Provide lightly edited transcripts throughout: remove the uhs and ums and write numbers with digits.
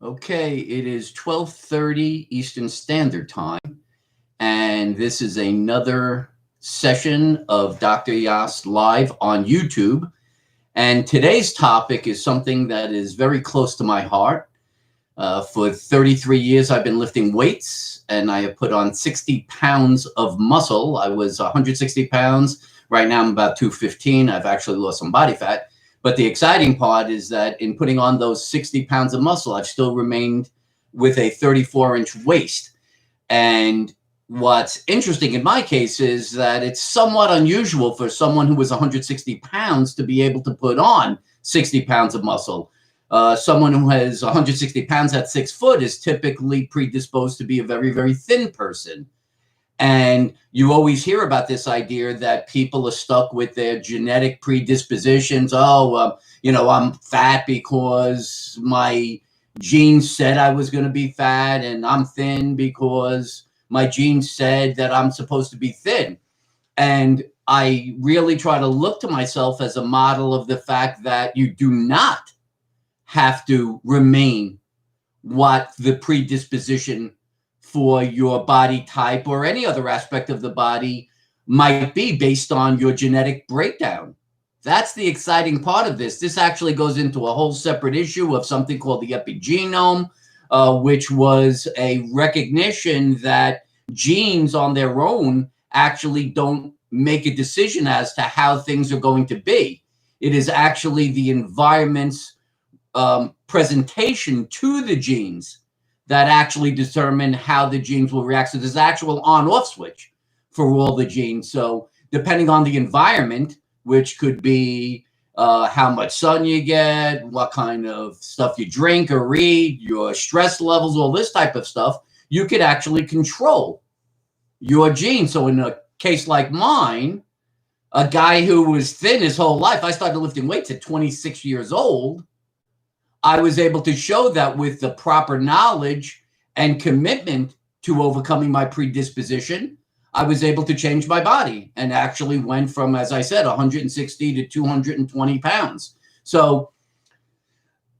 Okay, it is 12:30 Eastern Standard Time, and this is another session of Dr. Yass live on YouTube. And today's topic is something that is very close to my heart. For 33 years, I've been lifting weights, and I have put on 60 pounds of muscle. I was 160 pounds. Right now, I'm about 215. I've actually lost some body fat. But the exciting part is that in putting on those 60 pounds of muscle, I've still remained with a 34-inch waist. And what's interesting in my case is that it's somewhat unusual for someone who was 160 pounds to be able to put on 60 pounds of muscle. Someone who has 160 pounds at 6 foot is typically predisposed to be a very, very thin person. And you always hear about this idea that people are stuck with their genetic predispositions. I'm fat because my genes said I was going to be fat, and I'm thin because my genes said that I'm supposed to be thin. And I really try to look to myself as a model of the fact that you do not have to remain what the predisposition for your body type or any other aspect of the body might be based on your genetic breakdown. That's the exciting part of this. This actually goes into a whole separate issue of something called the epigenome, which was a recognition that genes on their own actually don't make a decision as to how things are going to be. It is actually the environment's presentation to the genes that actually determine how the genes will react. So there's actual on-off switch for all the genes. So depending on the environment, which could be how much sun you get, what kind of stuff you drink or eat, your stress levels, all this type of stuff, you could actually control your genes. So in a case like mine, a guy who was thin his whole life, I started lifting weights at 26 years old. I was able to show that with the proper knowledge and commitment to overcoming my predisposition, I was able to change my body and actually went from, as I said, 160 to 220 pounds. So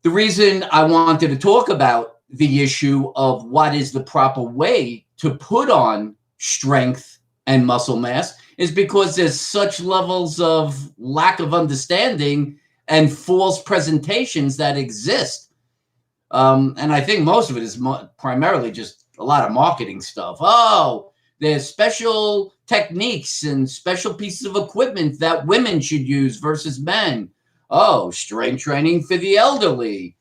the reason I wanted to talk about the issue of what is the proper way to put on strength and muscle mass is because there's such levels of lack of understanding and false presentations that exist. And I think most of it is primarily just a lot of marketing stuff. Oh, there's special techniques and special pieces of equipment that women should use versus men. Oh, strength training for the elderly,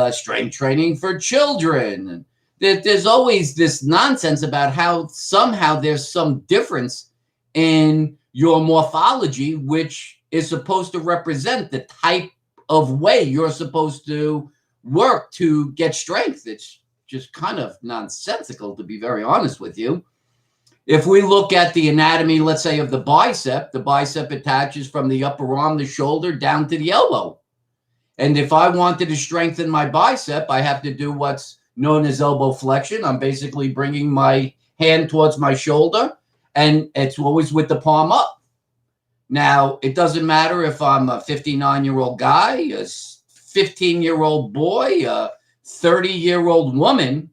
strength training for children. There's always this nonsense about how somehow there's some difference in your morphology, which is supposed to represent the type of way you're supposed to work to get strength. It's just kind of nonsensical, to be very honest with you. If we look at the anatomy, let's say, of the bicep attaches from the upper arm, the shoulder, down to the elbow. And if I wanted to strengthen my bicep, I have to do what's known as elbow flexion. I'm basically bringing my hand towards my shoulder, and it's always with the palm up. Now, it doesn't matter if I'm a 59-year-old guy, a 15-year-old boy, a 30-year-old woman.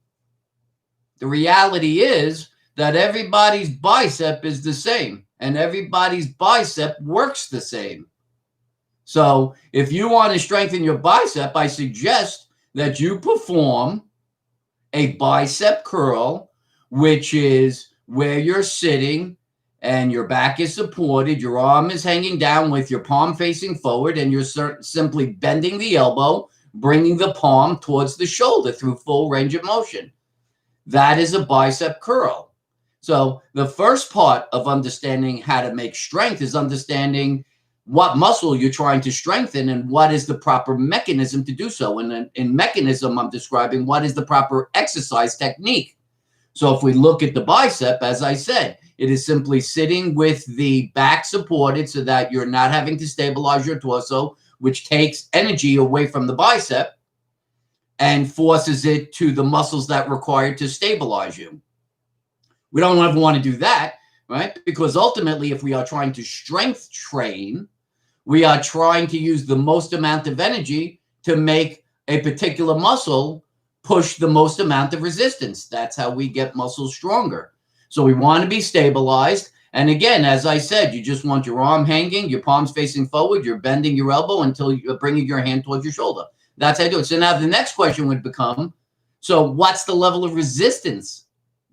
The reality is that everybody's bicep is the same, and everybody's bicep works the same. So if you want to strengthen your bicep, I suggest that you perform a bicep curl, which is where you're sitting and your back is supported, your arm is hanging down with your palm facing forward, and you're simply bending the elbow, bringing the palm towards the shoulder through full range of motion. That is a bicep curl. So the first part of understanding how to make strength is understanding what muscle you're trying to strengthen and what is the proper mechanism to do so. And in mechanism, I'm describing what is the proper exercise technique. So if we look at the bicep, as I said, it is simply sitting with the back supported so that you're not having to stabilize your torso, which takes energy away from the bicep and forces it to the muscles that require to stabilize you. We don't ever want to do that, right? Because ultimately, if we are trying to strength train, we are trying to use the most amount of energy to make a particular muscle push the most amount of resistance. That's how we get muscles stronger. So we want to be stabilized. And again, as I said, you just want your arm hanging, your palms facing forward, you're bending your elbow until you're bringing your hand towards your shoulder. That's how you do it. So now the next question would become, so what's the level of resistance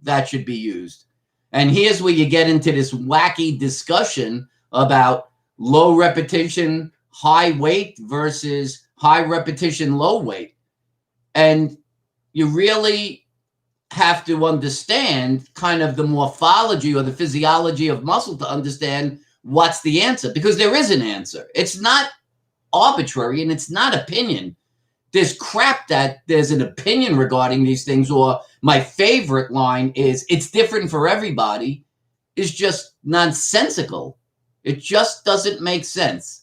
that should be used? And here's where you get into this wacky discussion about low repetition, high weight versus high repetition, low weight. And you really have to understand kind of the morphology or the physiology of muscle to understand what's the answer, because there is an answer. It's not arbitrary and it's not opinion. There's crap that there's an opinion regarding these things, or my favorite line is it's different for everybody, is just nonsensical. It just doesn't make sense.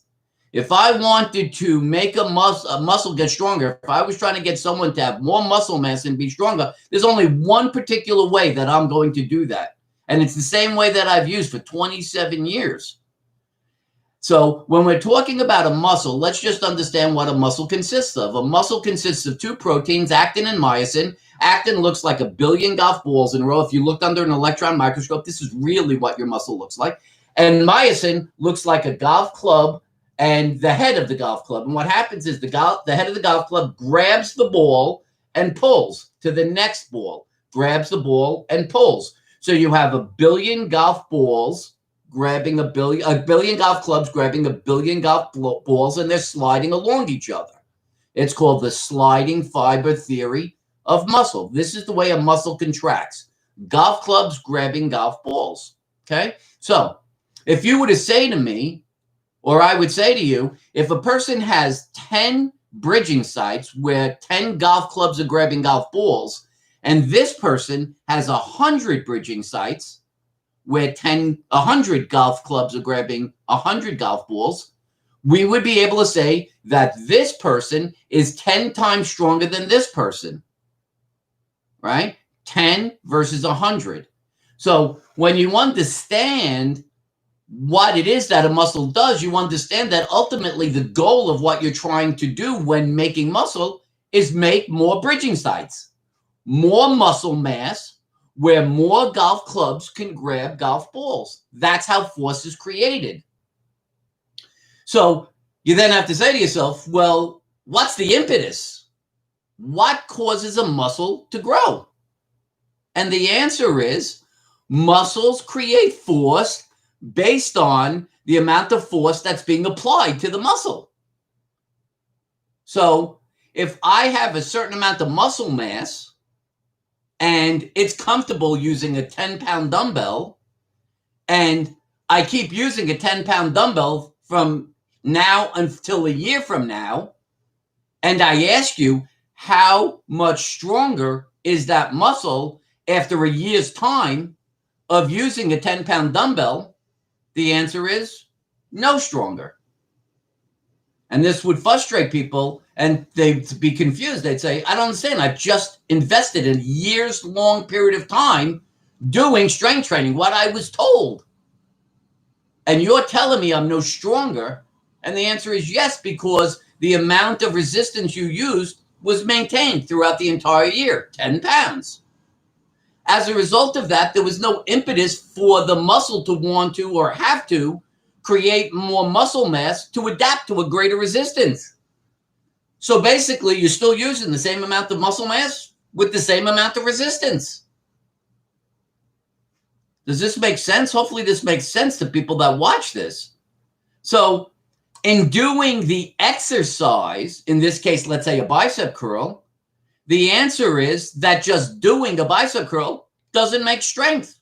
If I wanted to make a muscle get stronger, if I was trying to get someone to have more muscle mass and be stronger, there's only one particular way that I'm going to do that. And it's the same way that I've used for 27 years. So when we're talking about a muscle, let's just understand what a muscle consists of. A muscle consists of two proteins, actin and myosin. Actin looks like a billion golf balls in a row. If you looked under an electron microscope, this is really what your muscle looks like. And myosin looks like a golf club and the head of the golf club. And what happens is the head of the golf club grabs the ball and pulls to the next ball, grabs the ball and pulls. So you have a billion golf balls grabbing a billion golf clubs grabbing a billion golf balls, and they're sliding along each other. It's called the sliding fiber theory of muscle. This is the way a muscle contracts. Golf clubs grabbing golf balls. Okay? So if you were to say to me, or I would say to you, if a person has 10 bridging sites where 10 golf clubs are grabbing golf balls, and this person has 100 bridging sites where 100 golf clubs are grabbing 100 golf balls, we would be able to say that this person is 10 times stronger than this person, right? 10 versus 100. So when you understand what it is that a muscle does, you understand that ultimately the goal of what you're trying to do when making muscle is make more bridging sites, more muscle mass, where more golf clubs can grab golf balls. That's how force is created. So you then have to say to yourself, well, what's the impetus? What causes a muscle to grow? And the answer is muscles create force based on the amount of force that's being applied to the muscle. So if I have a certain amount of muscle mass, and it's comfortable using a 10-pound dumbbell, and I keep using a 10-pound dumbbell from now until a year from now, and I ask you, how much stronger is that muscle after a year's time of using a 10-pound dumbbell? The answer is no stronger. And this would frustrate people, and they'd be confused. They'd say, I don't understand. I've just invested a years-long period of time doing strength training, what I was told. And you're telling me I'm no stronger? And the answer is yes, because the amount of resistance you used was maintained throughout the entire year, 10 pounds. As a result of that, there was no impetus for the muscle to want to or have to create more muscle mass to adapt to a greater resistance. So basically, you're still using the same amount of muscle mass with the same amount of resistance. Does this make sense? Hopefully this makes sense to people that watch this. So in doing the exercise, in this case, let's say a bicep curl, the answer is that just doing a bicep curl doesn't make strength.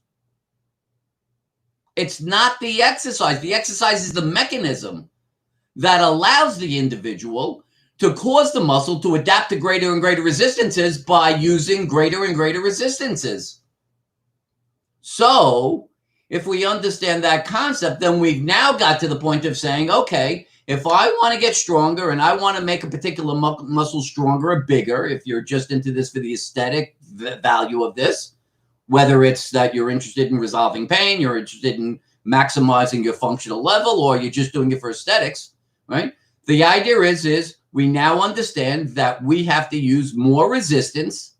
It's not the exercise. The exercise is the mechanism that allows the individual to cause the muscle to adapt to greater and greater resistances by using greater and greater resistances. So if we understand that concept, then we've now got to the point of saying, okay, if I want to get stronger and I want to make a particular muscle stronger or bigger, if you're just into this for the aesthetic value of this, whether it's that you're interested in resolving pain, you're interested in maximizing your functional level, or you're just doing it for aesthetics, right? The idea is we now understand that we have to use more resistance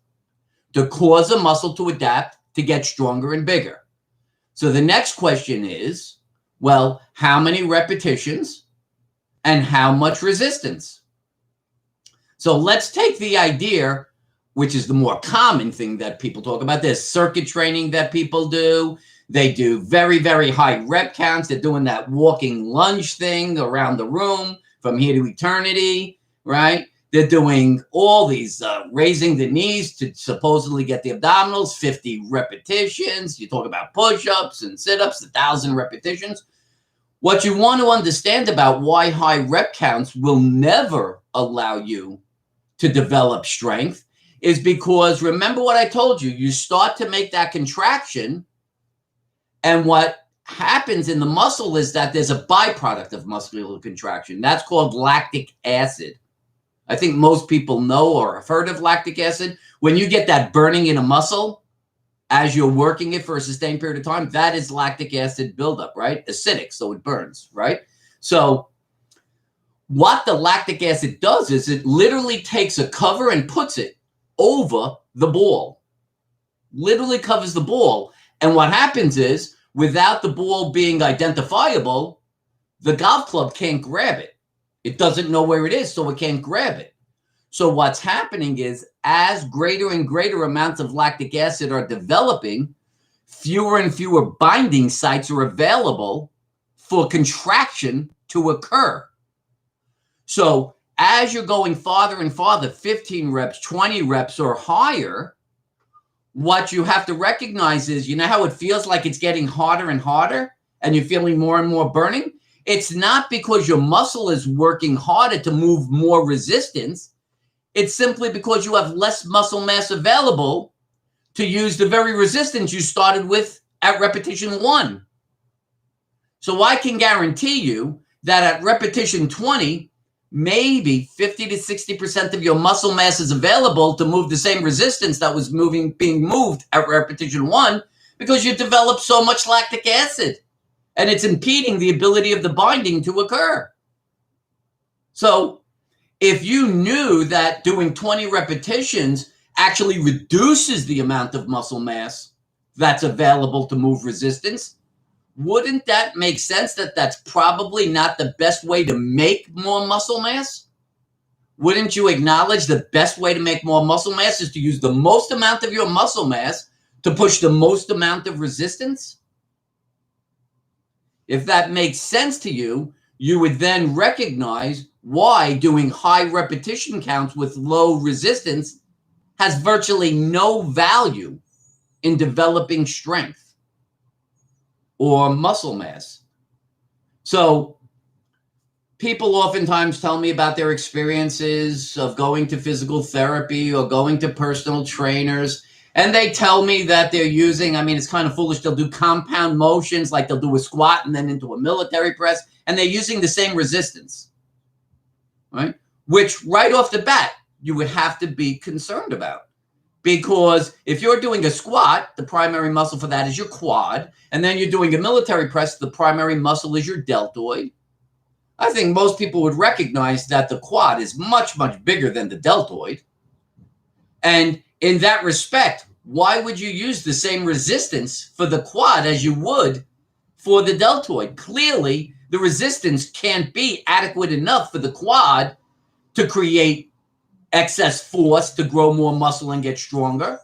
to cause a muscle to adapt to get stronger and bigger. So the next question is, well, how many repetitions and how much resistance? So let's take the idea, which is the more common thing that people talk about. There's circuit training that people do. They do very, very high rep counts. They're doing that walking lunge thing around the room from here to eternity, right? They're doing all these raising the knees to supposedly get the abdominals, 50 repetitions. You talk about push-ups and sit-ups, 1,000 repetitions. What you want to understand about why high rep counts will never allow you to develop strength is because, remember what I told you, you start to make that contraction, and what happens in the muscle is that there's a byproduct of muscular contraction. That's called lactic acid. I think most people know or have heard of lactic acid. When you get that burning in a muscle as you're working it for a sustained period of time, that is lactic acid buildup, right? Acidic, so it burns, right? So what the lactic acid does is it literally takes a cover and puts it over the ball. Literally covers the ball. And what happens is, without the ball being identifiable, the golf club can't grab it. It doesn't know where it is, so it can't grab it. So what's happening is, as greater and greater amounts of lactic acid are developing, fewer and fewer binding sites are available for contraction to occur. So as you're going farther and farther, 15 reps, 20 reps or higher, what you have to recognize is, you know how it feels like it's getting harder and harder and you're feeling more and more burning? It's not because your muscle is working harder to move more resistance. It's simply because you have less muscle mass available to use the very resistance you started with at repetition 1. So I can guarantee you that at repetition 20, maybe 50 to 60% of your muscle mass is available to move the same resistance that was being moved at repetition 1, because you developed so much lactic acid and it's impeding the ability of the binding to occur. So if you knew that doing 20 repetitions actually reduces the amount of muscle mass that's available to move resistance, wouldn't that make sense that that's probably not the best way to make more muscle mass? Wouldn't you acknowledge the best way to make more muscle mass is to use the most amount of your muscle mass to push the most amount of resistance? If that makes sense to you, you would then recognize why doing high repetition counts with low resistance has virtually no value in developing strength or muscle mass. So people oftentimes tell me about their experiences of going to physical therapy or going to personal trainers, and they tell me that they're using, I mean, it's kind of foolish, they'll do compound motions, like they'll do a squat and then into a military press, and they're using the same resistance, right? Which right off the bat, you would have to be concerned about. Because if you're doing a squat, the primary muscle for that is your quad, and then you're doing a military press, the primary muscle is your deltoid. I think most people would recognize that the quad is much, much bigger than the deltoid. And in that respect, why would you use the same resistance for the quad as you would for the deltoid? Clearly, the resistance can't be adequate enough for the quad to create excess force to grow more muscle and get stronger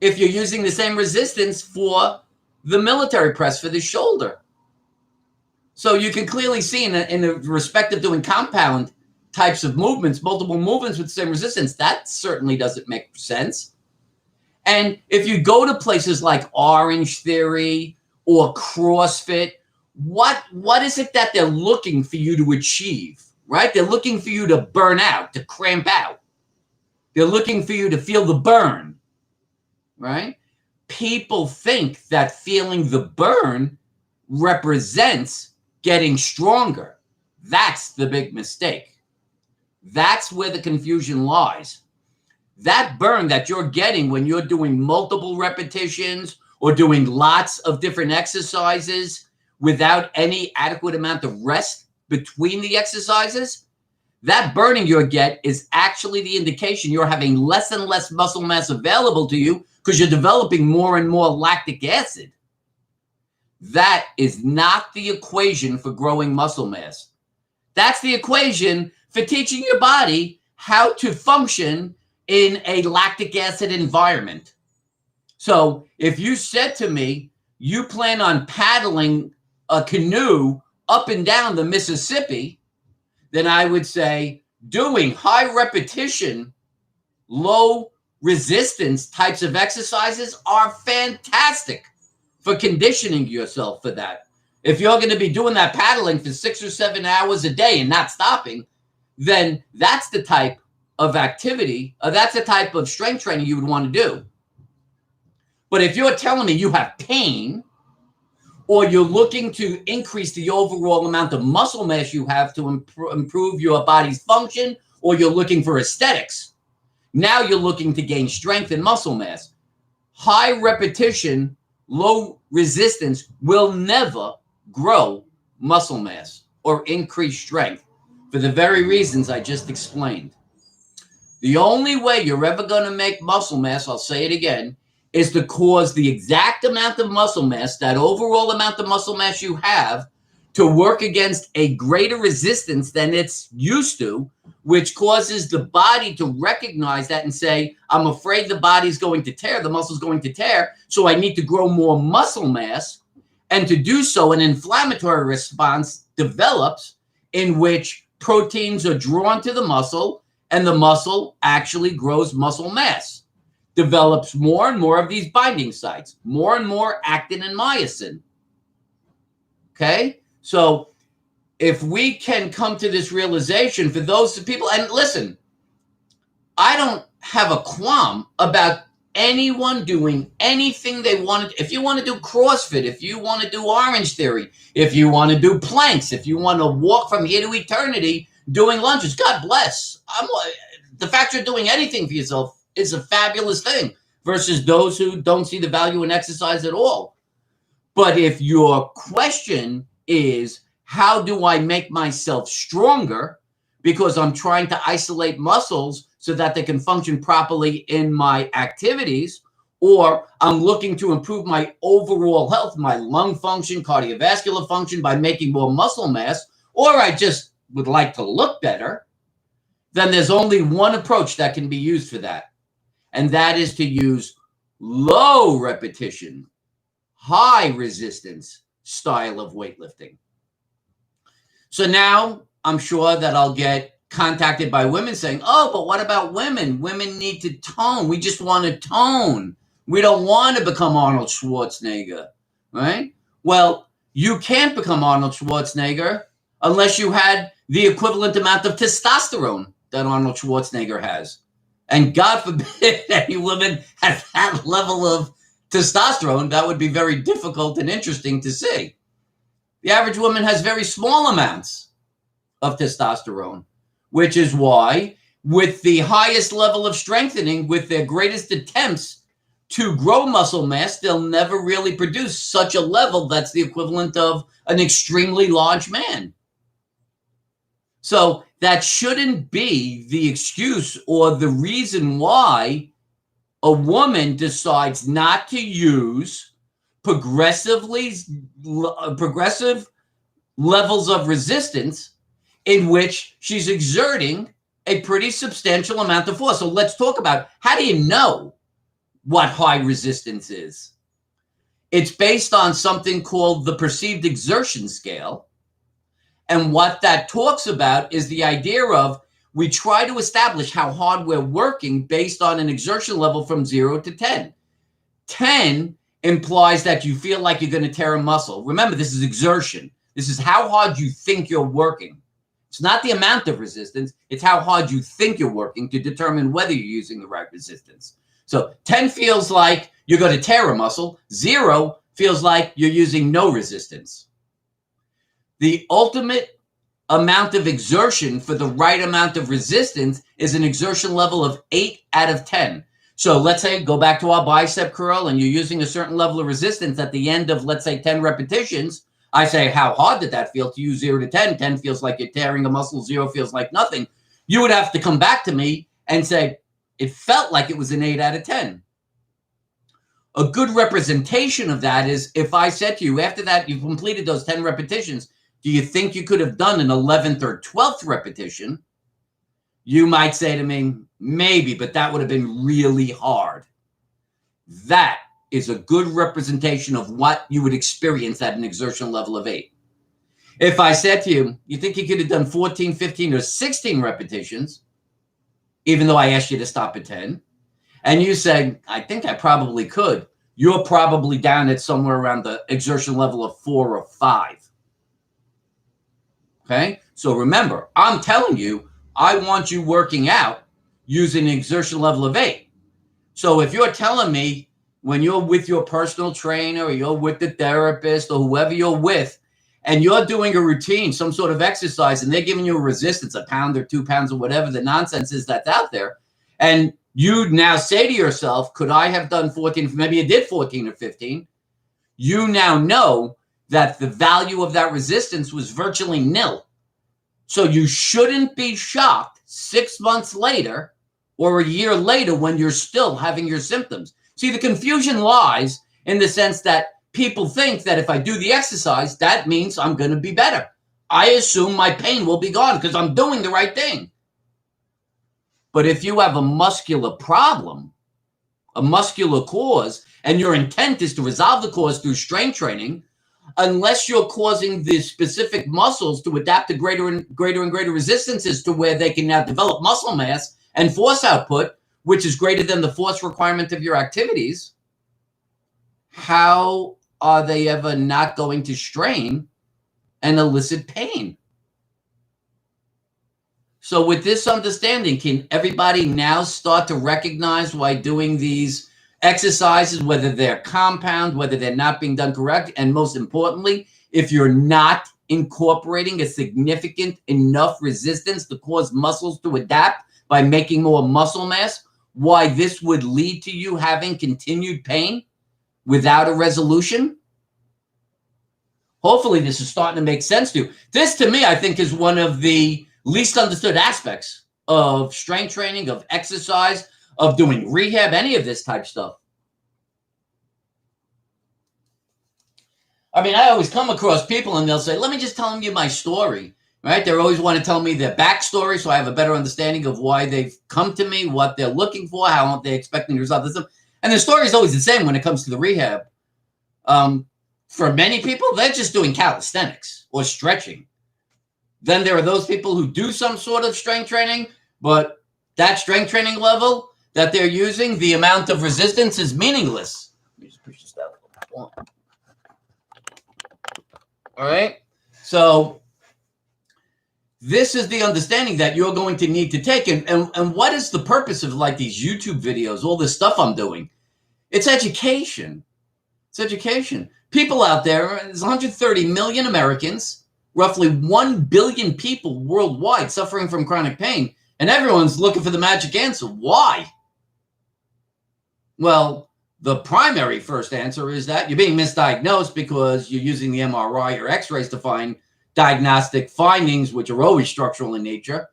if you're using the same resistance for the military press for the shoulder. So you can clearly see in the respect of doing compound types of movements, multiple movements with the same resistance, that certainly doesn't make sense. And if you go to places like Orange Theory or CrossFit, what is it that they're looking for you to achieve, right? They're looking for you to burn out, to cramp out. They're looking for you to feel the burn, right? People think that feeling the burn represents getting stronger. That's the big mistake. That's where the confusion lies. That burn that you're getting when you're doing multiple repetitions or doing lots of different exercises without any adequate amount of rest between the exercises, that burning you get is actually the indication you're having less and less muscle mass available to you because you're developing more and more lactic acid. That is not the equation for growing muscle mass. That's the equation for teaching your body how to function in a lactic acid environment. So if you said to me, you plan on paddling a canoe up and down the Mississippi, then I would say doing high repetition, low resistance types of exercises are fantastic for conditioning yourself for that. If you're going to be doing that paddling for 6 or 7 hours a day and not stopping, then that's the type of activity, that's the type of strength training you would want to do. But if you're telling me you have pain, or you're looking to increase the overall amount of muscle mass you have to improve your body's function, or you're looking for aesthetics, now you're looking to gain strength and muscle mass. High repetition, low resistance will never grow muscle mass or increase strength for the very reasons I just explained. The only way you're ever going to make muscle mass, I'll say it again, is to cause the exact amount of muscle mass, that overall amount of muscle mass you have, to work against a greater resistance than it's used to, which causes the body to recognize that and say, I'm afraid the body's going to tear, the muscle's going to tear, so I need to grow more muscle mass. And to do so, an inflammatory response develops in which proteins are drawn to the muscle, and the muscle actually grows muscle mass. Develops more and more of these binding sites, more and more actin and myosin. Okay? So if we can come to this realization for those people, and listen, I don't have a qualm about anyone doing anything they want to. If you want to do CrossFit, if you want to do Orange Theory, if you want to do planks, if you want to walk from here to eternity doing lunges, God bless. The fact you're doing anything for yourself is a fabulous thing versus those who don't see the value in exercise at all. But if your question is, how do I make myself stronger because I'm trying to isolate muscles so that they can function properly in my activities, or I'm looking to improve my overall health, my lung function, cardiovascular function by making more muscle mass, or I just would like to look better, then there's only one approach that can be used for that. And that is to use low repetition, high resistance style of weightlifting. So now I'm sure that I'll get contacted by women saying, oh, but what about women? Women need to tone. We just want to tone. We don't want to become Arnold Schwarzenegger, right? Well, you can't become Arnold Schwarzenegger unless you had the equivalent amount of testosterone that Arnold Schwarzenegger has. And God forbid any woman has that level of testosterone. That would be very difficult and interesting to see. The average woman has very small amounts of testosterone, which is why with the highest level of strengthening, with their greatest attempts to grow muscle mass, they'll never really produce such a level that's the equivalent of an extremely large man. So that shouldn't be the excuse or the reason why a woman decides not to use progressive levels of resistance in which she's exerting a pretty substantial amount of force. So let's talk about, how do you know what high resistance is? It's based on something called the perceived exertion scale. And what that talks about is the idea of, we try to establish how hard we're working based on an exertion level from 0 to 10. 10 implies that you feel like you're going to tear a muscle. Remember, this is exertion. This is how hard you think you're working. It's not the amount of resistance. It's how hard you think you're working to determine whether you're using the right resistance. So 10 feels like you're going to tear a muscle. 0 feels like you're using no resistance. The ultimate amount of exertion for the right amount of resistance is an exertion level of 8 out of 10. So let's say, go back to our bicep curl, and you're using a certain level of resistance at the end of, let's say, 10 repetitions. I say, how hard did that feel to you? 0 to 10. 10 feels like you're tearing a muscle. 0 feels like nothing. You would have to come back to me and say, it felt like it was an 8 out of 10. A good representation of that is if I said to you, after that, you've completed those 10 repetitions, do you think you could have done an 11th or 12th repetition? You might say to me, maybe, but that would have been really hard. That is a good representation of what you would experience at an exertion level of 8. If I said to you, you think you could have done 14, 15, or 16 repetitions, even though I asked you to stop at 10, and you say, I think I probably could, you're probably down at somewhere around the exertion level of 4 or 5. Okay? So remember, I'm telling you, I want you working out using an exertion level of 8. So if you're telling me when you're with your personal trainer or you're with the therapist or whoever you're with, and you're doing a routine, some sort of exercise, and they're giving you a resistance, a pound or 2 pounds or whatever the nonsense is that's out there, and you now say to yourself, could I have done 14? Maybe you did 14 or 15. You now know that the value of that resistance was virtually nil. So you shouldn't be shocked 6 months later or a year later when you're still having your symptoms. See, the confusion lies in the sense that people think that if I do the exercise, that means I'm going to be better. I assume my pain will be gone because I'm doing the right thing. But if you have a muscular problem, a muscular cause, and your intent is to resolve the cause through strength training, unless you're causing the specific muscles to adapt to greater and greater resistances to where they can now develop muscle mass and force output, which is greater than the force requirement of your activities, how are they ever not going to strain and elicit pain? So with this understanding, can everybody now start to recognize why doing these exercises, whether they're compound, whether they're not being done correct, and most importantly, if you're not incorporating a significant enough resistance to cause muscles to adapt by making more muscle mass, why this would lead to you having continued pain without a resolution? Hopefully this is starting to make sense to you. This, to me, I think is one of the least understood aspects of strength training, of exercise, of doing rehab, any of this type stuff. I mean, I always come across people and they'll say, let me just tell you my story, right? They always want to tell me their backstory so I have a better understanding of why they've come to me, what they're looking for, how they're expecting to resolve this. And the story is always the same when it comes to the rehab. For many people, they're just doing calisthenics or stretching. Then there are those people who do some sort of strength training, but that strength training level that they're using, the amount of resistance is meaningless. Let me just push this down a little bit. All right. So this is the understanding that you're going to need to take. And what is the purpose of like these YouTube videos, all this stuff I'm doing? It's education. It's education. People out there, there's 130 million Americans, roughly 1 billion people worldwide suffering from chronic pain, and everyone's looking for the magic answer. Why? Well, the primary first answer is that you're being misdiagnosed because you're using the MRI or X-rays to find diagnostic findings, which are always structural in nature.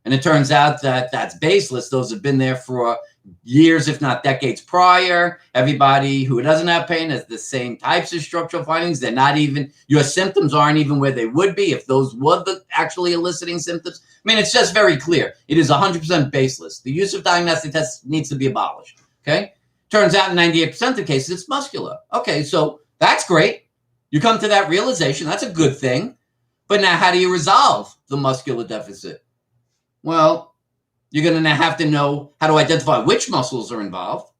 And it turns out that that's baseless. Those have been there for years, if not decades prior. Everybody who doesn't have pain has the same types of structural findings. They're not even, your symptoms aren't even where they would be if those were the actually eliciting symptoms. I mean, it's just very clear. It is 100% baseless. The use of diagnostic tests needs to be abolished. Okay. Turns out in 98% of the cases, it's muscular. Okay. So that's great. You come to that realization. That's a good thing. But now how do you resolve the muscular deficit? Well, you're going to have to know how to identify which muscles are involved.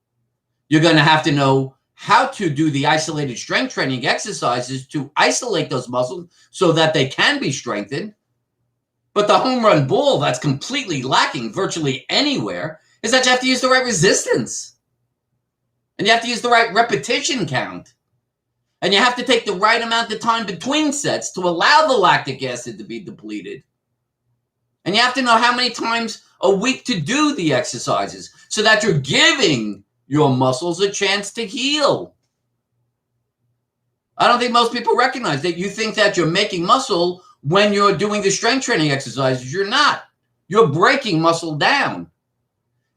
You're going to have to know how to do the isolated strength training exercises to isolate those muscles so that they can be strengthened. But the home run ball that's completely lacking virtually anywhere is that you have to use the right resistance. And you have to use the right repetition count. And you have to take the right amount of time between sets to allow the lactic acid to be depleted. And you have to know how many times a week to do the exercises so that you're giving your muscles a chance to heal. I don't think most people recognize that. You think that you're making muscle when you're doing the strength training exercises. You're not. You're breaking muscle down.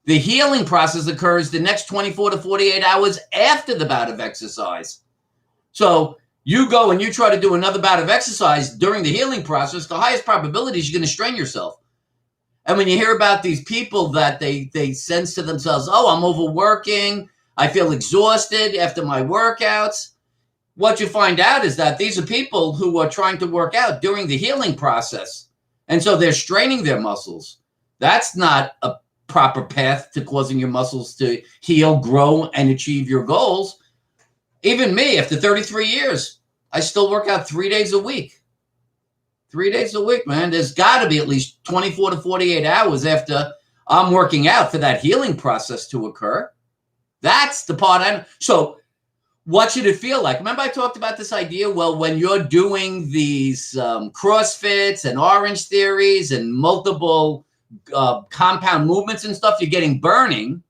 The healing process occurs the next 24 to 48 hours after the bout of exercise. So you go and you try to do another bout of exercise during the healing process, the highest probability is you're going to strain yourself. And when you hear about these people that they sense to themselves, oh, I'm overworking, I feel exhausted after my workouts, what you find out is that these are people who are trying to work out during the healing process. And so they're straining their muscles. That's not a proper path to causing your muscles to heal, grow, and achieve your goals. Even me, after 33 years, I still work out 3 days a week. 3 days a week, man. There's got to be at least 24 to 48 hours after I'm working out for that healing process to occur. That's the part. So what should it feel like? Remember I talked about this idea? Well, when you're doing these CrossFits and Orange Theories and multiple compound movements and stuff, you're getting burning.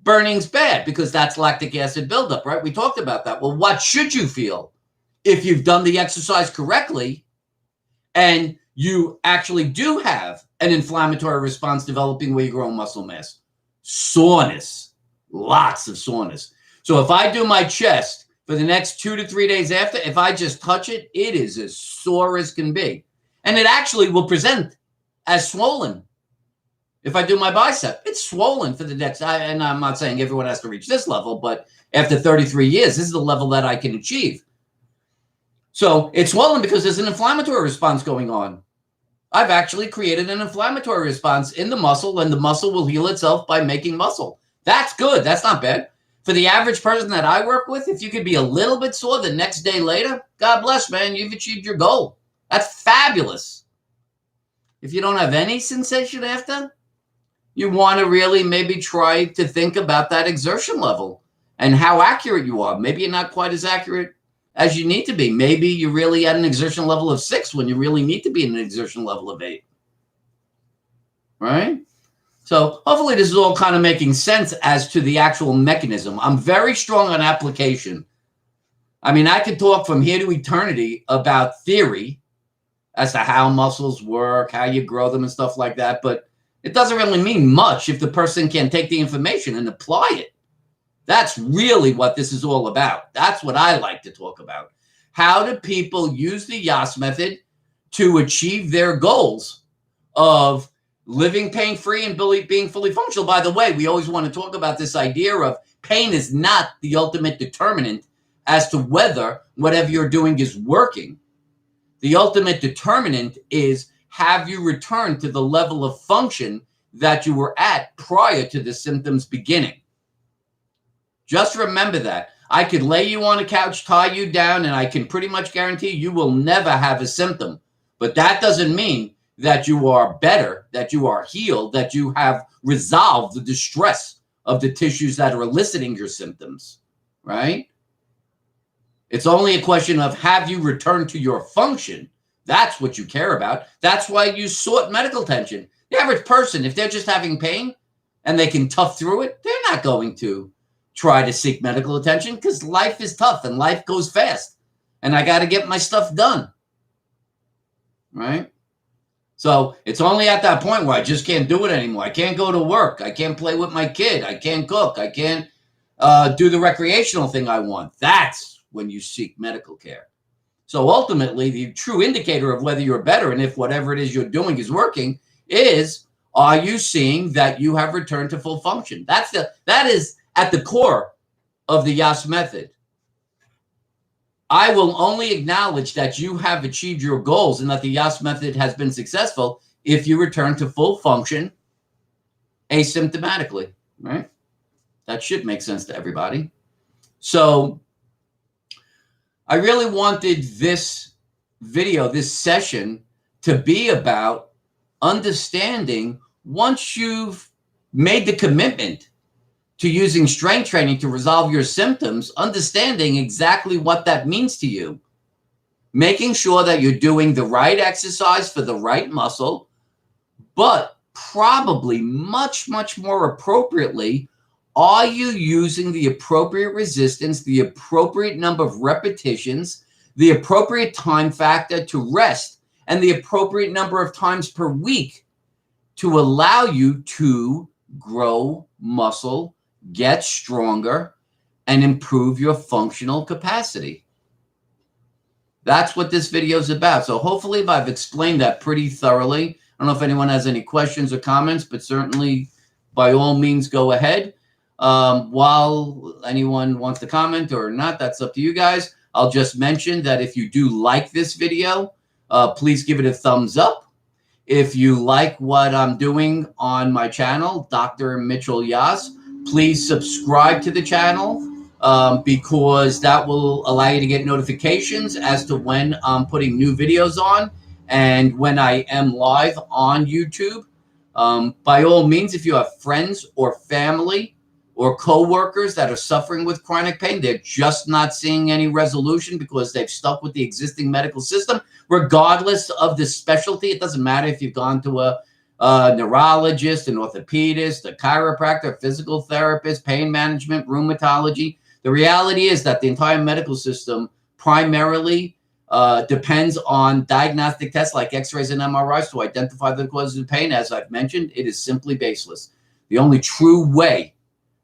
Burning's bad because that's lactic acid buildup, right? We talked about that. Well, what should you feel if you've done the exercise correctly and you actually do have an inflammatory response developing where you grow muscle mass? Soreness, lots of soreness. So if I do my chest for the next 2 to 3 days after, if I just touch it, it is as sore as can be. And it actually will present as swollen. If I do my bicep, it's swollen for the next, and I'm not saying everyone has to reach this level, but after 33 years, this is the level that I can achieve. So it's swollen because there's an inflammatory response going on. I've actually created an inflammatory response in the muscle, and the muscle will heal itself by making muscle. That's good. That's not bad. For the average person that I work with, if you could be a little bit sore the next day later, God bless, man, you've achieved your goal. That's fabulous. If you don't have any sensation after, you want to really maybe try to think about that exertion level and how accurate you are. Maybe you're not quite as accurate as you need to be. Maybe you're really at an exertion level of 6 when you really need to be in an exertion level of 8. Right? So hopefully this is all kind of making sense as to the actual mechanism. I'm very strong on application. I mean, I could talk from here to eternity about theory as to how muscles work, how you grow them and stuff like that. But it doesn't really mean much if the person can take the information and apply it. That's really what this is all about. That's what I like to talk about. How do people use the Yass method to achieve their goals of living pain-free and being fully functional? By the way, we always want to talk about this idea of pain is not the ultimate determinant as to whether whatever you're doing is working. The ultimate determinant is, have you returned to the level of function that you were at prior to the symptoms beginning? Just remember that. I could lay you on a couch, tie you down, and I can pretty much guarantee you will never have a symptom. But that doesn't mean that you are better, that you are healed, that you have resolved the distress of the tissues that are eliciting your symptoms, right? It's only a question of, have you returned to your function? That's what you care about. That's why you sought medical attention. The average person, if they're just having pain and they can tough through it, they're not going to try to seek medical attention because life is tough and life goes fast. And I got to get my stuff done. Right? So it's only at that point where I just can't do it anymore. I can't go to work. I can't play with my kid. I can't cook. I can't do the recreational thing I want. That's when you seek medical care. So ultimately, the true indicator of whether you're better and if whatever it is you're doing is working is, are you seeing that you have returned to full function? That is at the core of the Yass method. I will only acknowledge that you have achieved your goals and that the Yass method has been successful if you return to full function asymptomatically, right? That should make sense to everybody. So I really wanted this video, this session, to be about understanding, once you've made the commitment to using strength training to resolve your symptoms, understanding exactly what that means to you. Making sure that you're doing the right exercise for the right muscle, but probably much, much more appropriately, Are you using the appropriate resistance, the appropriate number of repetitions, the appropriate time factor to rest, and the appropriate number of times per week to allow you to grow muscle, get stronger, and improve your functional capacity? That's what this video is about. So hopefully I've explained that pretty thoroughly. I don't know if anyone has any questions or comments, but certainly by all means go ahead. While anyone wants to comment or not, that's up to you guys. I'll just mention that if you do like this video, please give it a thumbs up. If you like what I'm doing on my channel, Dr. Mitchell Yass, please subscribe to the channel because that will allow you to get notifications as to when I'm putting new videos on and when I am live on YouTube. By all means, if you have friends or family or coworkers that are suffering with chronic pain, they're just not seeing any resolution because they've stuck with the existing medical system, regardless of the specialty. It doesn't matter if you've gone to a neurologist, an orthopedist, a chiropractor, physical therapist, pain management, rheumatology. The reality is that the entire medical system primarily depends on diagnostic tests like x-rays and MRIs to identify the causes of pain. As I've mentioned, it is simply baseless. The only true way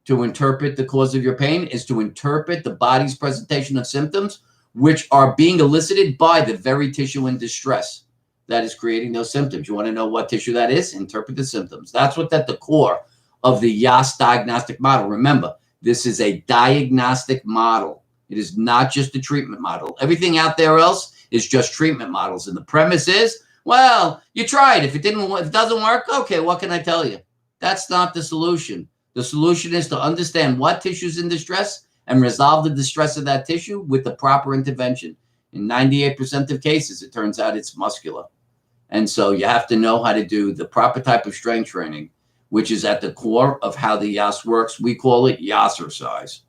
to interpret the cause of your pain is to interpret the body's presentation of symptoms, which are being elicited by the very tissue in distress that is creating those symptoms. You want to know what tissue that is? Interpret the symptoms. That's what's at the core of the Yass diagnostic model. Remember, this is a diagnostic model. It is not just a treatment model. Everything out there else is just treatment models. And the premise is, well, you tried. If it doesn't work, okay, what can I tell you? That's not the solution. The solution is to understand what tissue is in distress and resolve the distress of that tissue with the proper intervention. In 98% of cases, it turns out it's muscular. And so you have to know how to do the proper type of strength training, which is at the core of how the Yass works. We call it Yassерcise.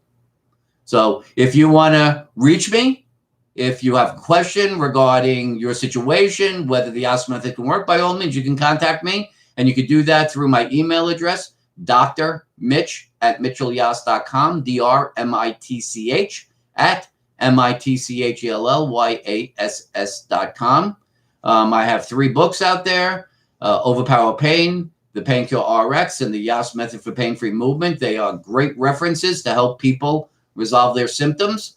So if you want to reach me, if you have a question regarding your situation, whether the Yass method can work, by all means, you can contact me. And you can do that through my email address, drmitch@mitchellyass.com, DRMITCH @MITCHELLYASS.com. I have 3 books out there, Overpower Pain, The Painkiller RX, and the Yass Method for Pain-Free Movement. They are great references to help people resolve their symptoms.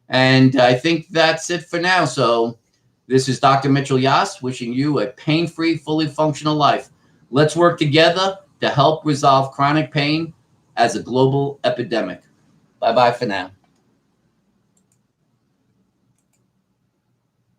And I think that's it for now. So this is Dr. Mitchell Yass wishing you a pain-free, fully functional life. Let's work together to help resolve chronic pain as a global epidemic. Bye-bye for now.